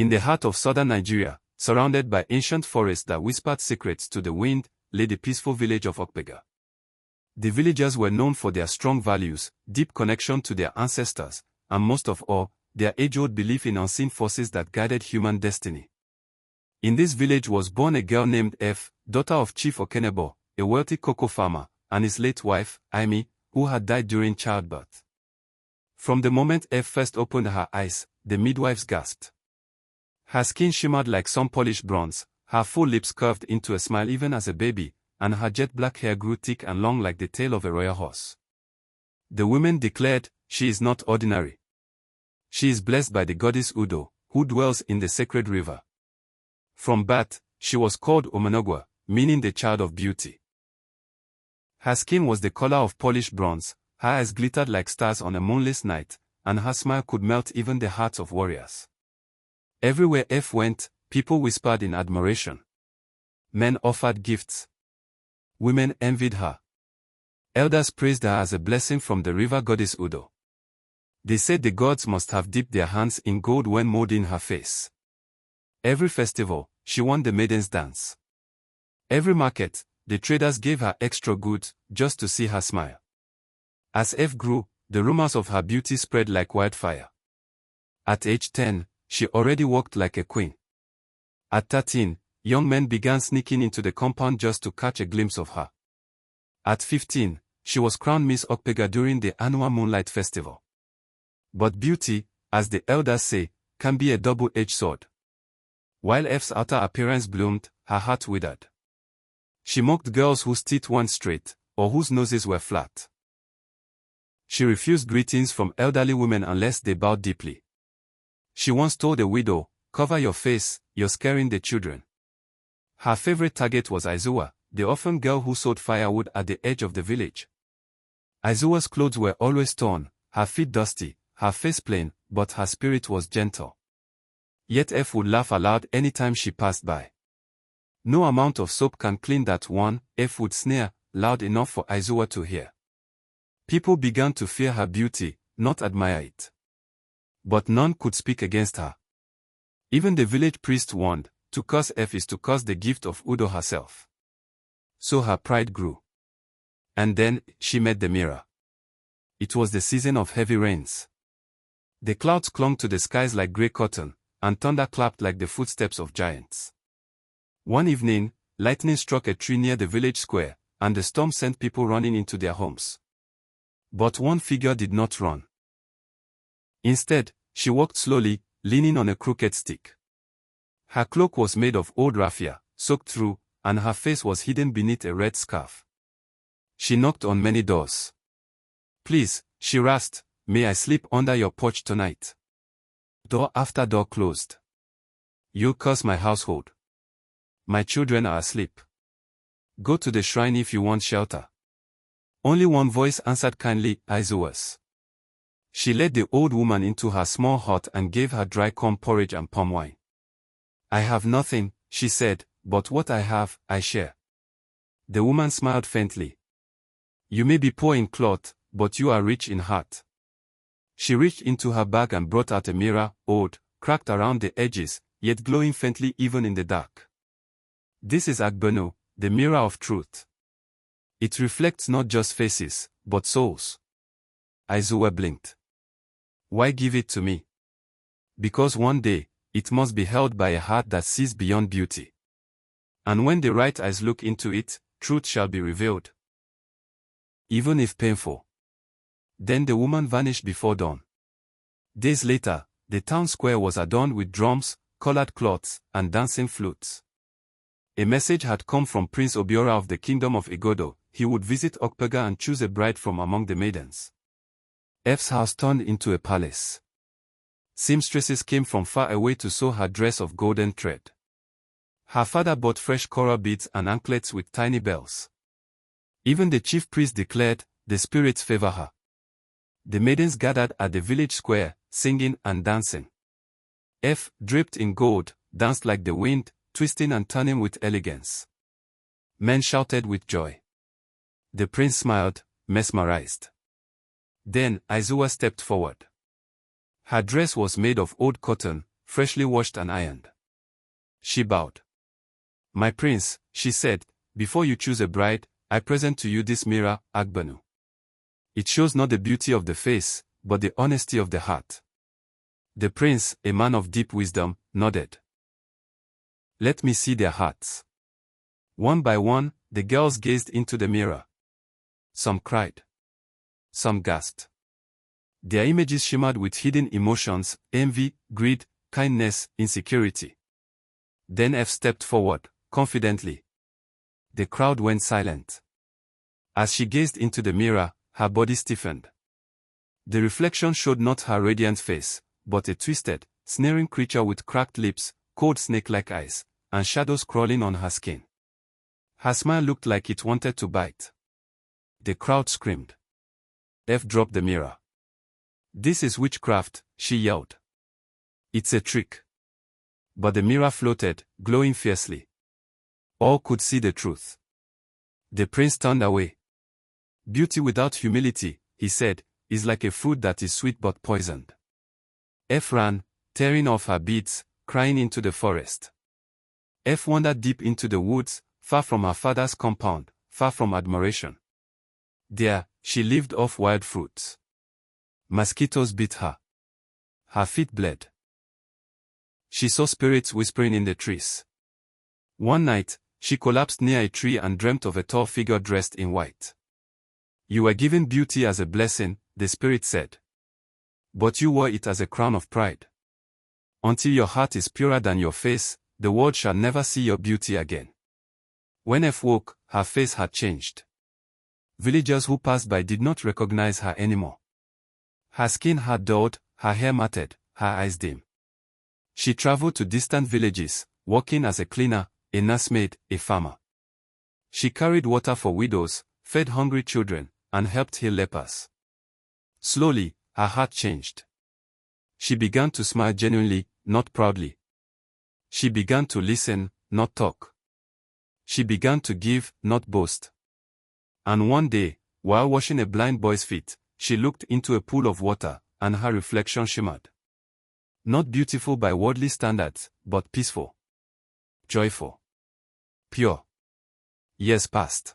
In the heart of southern Nigeria, surrounded by ancient forests that whispered secrets to the wind, lay the peaceful village of Okpagha. The villagers were known for their strong values, deep connection to their ancestors, and most of all, their age-old belief in unseen forces that guided human destiny. In this village was born a girl named F, daughter of Chief Okenebo, a wealthy cocoa farmer, and his late wife, Imi, who had died during childbirth. From the moment F first opened her eyes, the midwives gasped. Her skin shimmered like some polished bronze, her full lips curved into a smile even as a baby, and her jet-black hair grew thick and long like the tail of a royal horse. The women declared, "She is not ordinary. She is blessed by the goddess Udo, who dwells in the sacred river." From birth, she was called Omenogwa, meaning the child of beauty. Her skin was the color of polished bronze, her eyes glittered like stars on a moonless night, and her smile could melt even the hearts of warriors. Everywhere F went, people whispered in admiration. Men offered gifts. Women envied her. Elders praised her as a blessing from the river goddess Udo. They said the gods must have dipped their hands in gold when molding her face. Every festival, she won the maidens' dance. Every market, the traders gave her extra goods, just to see her smile. As F grew, the rumors of her beauty spread like wildfire. At age 10, she already walked like a queen. At 13, young men began sneaking into the compound just to catch a glimpse of her. At 15, she was crowned Miss Okpagha during the annual Moonlight Festival. But beauty, as the elders say, can be a double-edged sword. While F's outer appearance bloomed, her heart withered. She mocked girls whose teeth weren't straight, or whose noses were flat. She refused greetings from elderly women unless they bowed deeply. She once told a widow, "Cover your face, you're scaring the children." Her favorite target was Aizuwa, the orphan girl who sold firewood at the edge of the village. Aizuwa's clothes were always torn, her feet dusty, her face plain, but her spirit was gentle. Yet F would laugh aloud anytime she passed by. "No amount of soap can clean that one," F would sneer, loud enough for Aizuwa to hear. People began to fear her beauty, not admire it. But none could speak against her. Even the village priest warned, to curse F is to curse the gift of Udo herself. So her pride grew. And then, she met the mirror. It was the season of heavy rains. The clouds clung to the skies like grey cotton, and thunder clapped like the footsteps of giants. One evening, lightning struck a tree near the village square, and the storm sent people running into their homes. But one figure did not run. Instead, she walked slowly, leaning on a crooked stick. Her cloak was made of old raffia, soaked through, and her face was hidden beneath a red scarf. She knocked on many doors. "Please," she rasped, "may I sleep under your porch tonight?" Door after door closed. "You'll curse my household. My children are asleep. Go to the shrine if you want shelter." Only one voice answered kindly, Aizuwa's. She led the old woman into her small hut and gave her dry corn porridge and palm wine. "I have nothing," she said, "but what I have, I share." The woman smiled faintly. "You may be poor in cloth, but you are rich in heart." She reached into her bag and brought out a mirror, old, cracked around the edges, yet glowing faintly even in the dark. "This is Agbanu, the mirror of truth. It reflects not just faces, but souls." Aizuwa blinked. "Why give it to me?" "Because one day, it must be held by a heart that sees beyond beauty. And when the right eyes look into it, truth shall be revealed. Even if painful." Then the woman vanished before dawn. Days later, the town square was adorned with drums, colored cloths, and dancing flutes. A message had come from Prince Obiora of the kingdom of Igodo. He would visit Okpagha and choose a bride from among the maidens. F's house turned into a palace. Seamstresses came from far away to sew her dress of golden thread. Her father bought fresh coral beads and anklets with tiny bells. Even the chief priest declared, the spirits favor her. The maidens gathered at the village square, singing and dancing. F, draped in gold, danced like the wind, twisting and turning with elegance. Men shouted with joy. The prince smiled, mesmerized. Then, Aizuwa stepped forward. Her dress was made of old cotton, freshly washed and ironed. She bowed. "My prince," she said, "before you choose a bride, I present to you this mirror, Agbanu. It shows not the beauty of the face, but the honesty of the heart." The prince, a man of deep wisdom, nodded. "Let me see their hearts." One by one, the girls gazed into the mirror. Some cried. Some gasped. Their images shimmered with hidden emotions: envy, greed, kindness, insecurity. Then F stepped forward, confidently. The crowd went silent. As she gazed into the mirror, her body stiffened. The reflection showed not her radiant face, but a twisted, sneering creature with cracked lips, cold snake-like eyes, and shadows crawling on her skin. Her smile looked like it wanted to bite. The crowd screamed. F dropped the mirror. "This is witchcraft," she yelled. "It's a trick." But the mirror floated, glowing fiercely. All could see the truth. The prince turned away. "Beauty without humility," he said, "is like a fruit that is sweet but poisoned." F ran, tearing off her beads, crying into the forest. F wandered deep into the woods, far from her father's compound, far from admiration. There, she lived off wild fruits. Mosquitoes bit her. Her feet bled. She saw spirits whispering in the trees. One night, she collapsed near a tree and dreamt of a tall figure dressed in white. "You were given beauty as a blessing," the spirit said. "But you wore it as a crown of pride. Until your heart is purer than your face, the world shall never see your beauty again." When F woke, her face had changed. Villagers who passed by did not recognize her anymore. Her skin had dulled, her hair matted, her eyes dim. She traveled to distant villages, working as a cleaner, a nursemaid, a farmer. She carried water for widows, fed hungry children, and helped heal lepers. Slowly, her heart changed. She began to smile genuinely, not proudly. She began to listen, not talk. She began to give, not boast. And one day, while washing a blind boy's feet, she looked into a pool of water, and her reflection shimmered. Not beautiful by worldly standards, but peaceful, joyful, pure. Years passed.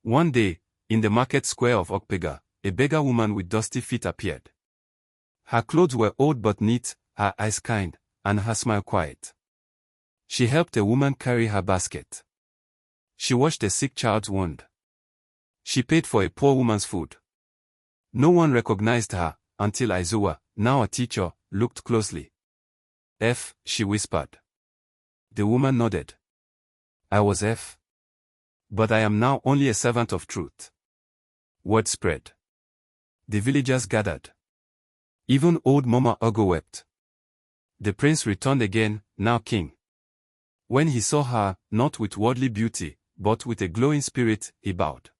One day, in the market square of Okpagha, a beggar woman with dusty feet appeared. Her clothes were old but neat, her eyes kind, and her smile quiet. She helped a woman carry her basket. She washed a sick child's wound. She paid for a poor woman's food. No one recognized her, until Izua, now a teacher, looked closely. "F," she whispered. The woman nodded. "I was F. But I am now only a servant of truth." Word spread. The villagers gathered. Even old Mama Ogo wept. The prince returned again, now king. When he saw her, not with worldly beauty, but with a glowing spirit, he bowed.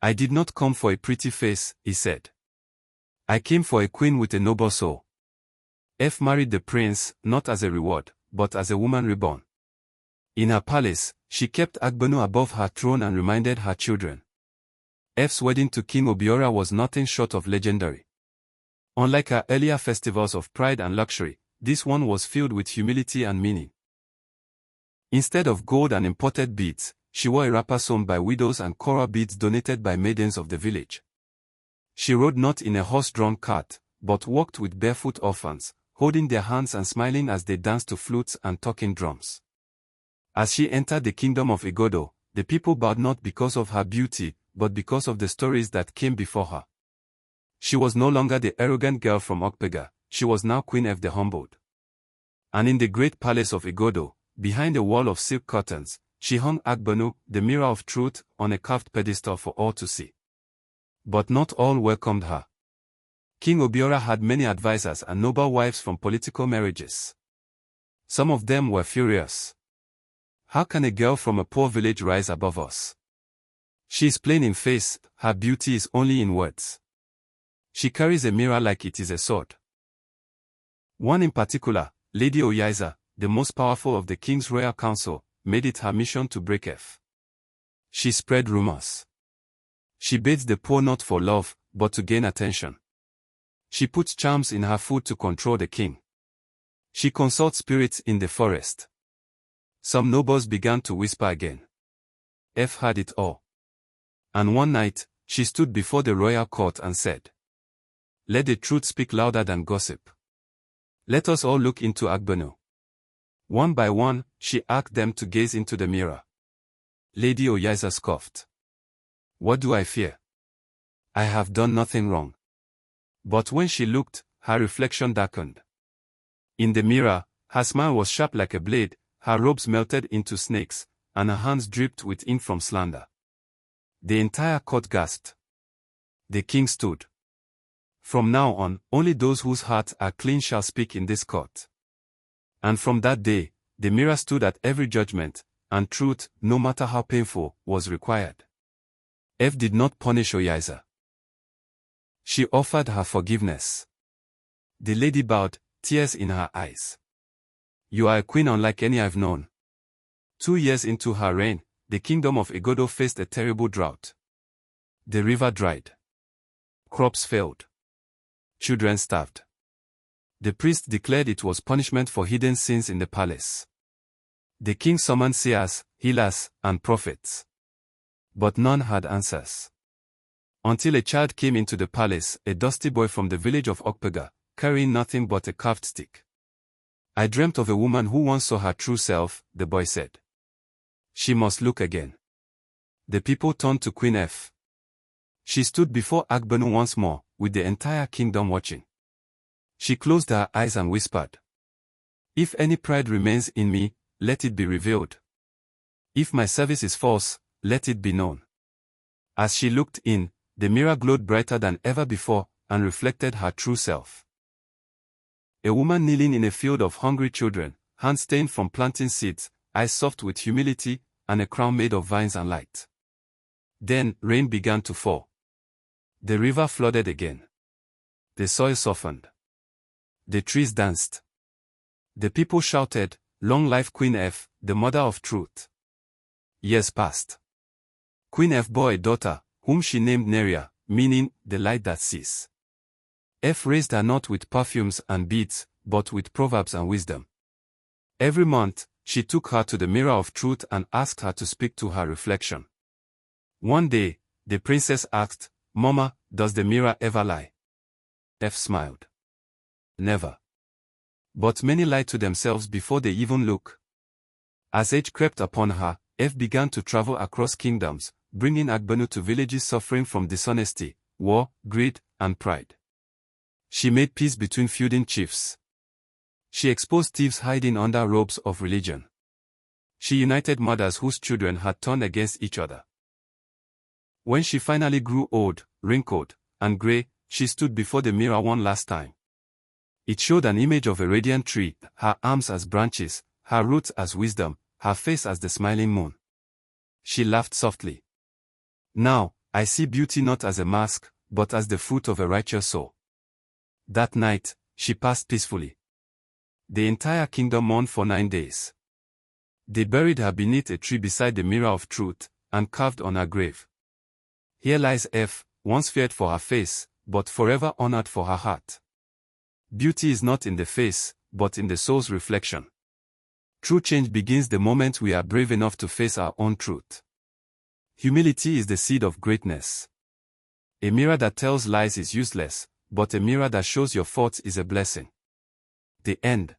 "I did not come for a pretty face," he said. "I came for a queen with a noble soul." F married the prince, not as a reward, but as a woman reborn. In her palace, she kept Agbanu above her throne and reminded her children. F's wedding to King Obiora was nothing short of legendary. Unlike her earlier festivals of pride and luxury, this one was filled with humility and meaning. Instead of gold and imported beads, she wore a wrapper sewn by widows and coral beads donated by maidens of the village. She rode not in a horse-drawn cart, but walked with barefoot orphans, holding their hands and smiling as they danced to flutes and talking drums. As she entered the kingdom of Igodo, the people bowed not because of her beauty, but because of the stories that came before her. She was no longer the arrogant girl from Okpagha, she was now Queen F the humbled. And in the great palace of Igodo, behind a wall of silk curtains, she hung Agbanu, the mirror of truth, on a carved pedestal for all to see. But not all welcomed her. King Obiora had many advisors and noble wives from political marriages. Some of them were furious. "How can a girl from a poor village rise above us? She is plain in face, her beauty is only in words. She carries a mirror like it is a sword." One in particular, Lady Oyiza, the most powerful of the king's royal council, made it her mission to break F. She spread rumors. She bathed the poor not for love, but to gain attention. She put charms in her food to control the king. She consults spirits in the forest. Some nobles began to whisper again. F had it all. And one night, she stood before the royal court and said, "Let the truth speak louder than gossip. Let us all look into Agbanu." One by one, she asked them to gaze into the mirror. Lady Oyiza scoffed. "What do I fear? I have done nothing wrong." But when she looked, her reflection darkened. In the mirror, her smile was sharp like a blade, her robes melted into snakes, and her hands dripped with ink from slander. The entire court gasped. The king stood. "From now on, only those whose hearts are clean shall speak in this court." And from that day, the mirror stood at every judgment, and truth, no matter how painful, was required. F did not punish Oyiza. She offered her forgiveness. The lady bowed, tears in her eyes. "You are a queen unlike any I've known." 2 years into her reign, the kingdom of Igodo faced a terrible drought. The river dried. Crops failed. Children starved. The priest declared it was punishment for hidden sins in the palace. The king summoned seers, healers, and prophets. But none had answers. Until a child came into the palace, a dusty boy from the village of Okpagha, carrying nothing but a carved stick. "I dreamt of a woman who once saw her true self," the boy said. "She must look again." The people turned to Queen F. She stood before Agbanu once more, with the entire kingdom watching. She closed her eyes and whispered, "If any pride remains in me, let it be revealed. If my service is false, let it be known." As she looked in, the mirror glowed brighter than ever before, and reflected her true self. A woman kneeling in a field of hungry children, hands stained from planting seeds, eyes soft with humility, and a crown made of vines and light. Then, rain began to fall. The river flooded again. The soil softened. The trees danced. The people shouted, "Long life Queen F, the mother of truth." Years passed. Queen F bore a daughter, whom she named Neria, meaning, the light that sees. F raised her not with perfumes and beads, but with proverbs and wisdom. Every month, she took her to the mirror of truth and asked her to speak to her reflection. One day, the princess asked, "Mama, does the mirror ever lie?" F smiled. "Never. But many lie to themselves before they even look." As age crept upon her, F began to travel across kingdoms, bringing Agbanu to villages suffering from dishonesty, war, greed, and pride. She made peace between feuding chiefs. She exposed thieves hiding under robes of religion. She united mothers whose children had turned against each other. When she finally grew old, wrinkled, and gray, she stood before the mirror one last time. It showed an image of a radiant tree, her arms as branches, her roots as wisdom, her face as the smiling moon. She laughed softly. "Now, I see beauty not as a mask, but as the fruit of a righteous soul." That night, she passed peacefully. The entire kingdom mourned for 9 days. They buried her beneath a tree beside the mirror of truth, and carved on her grave, "Here lies F, once feared for her face, but forever honored for her heart." Beauty is not in the face, but in the soul's reflection. True change begins the moment we are brave enough to face our own truth. Humility is the seed of greatness. A mirror that tells lies is useless, but a mirror that shows your faults is a blessing. The end.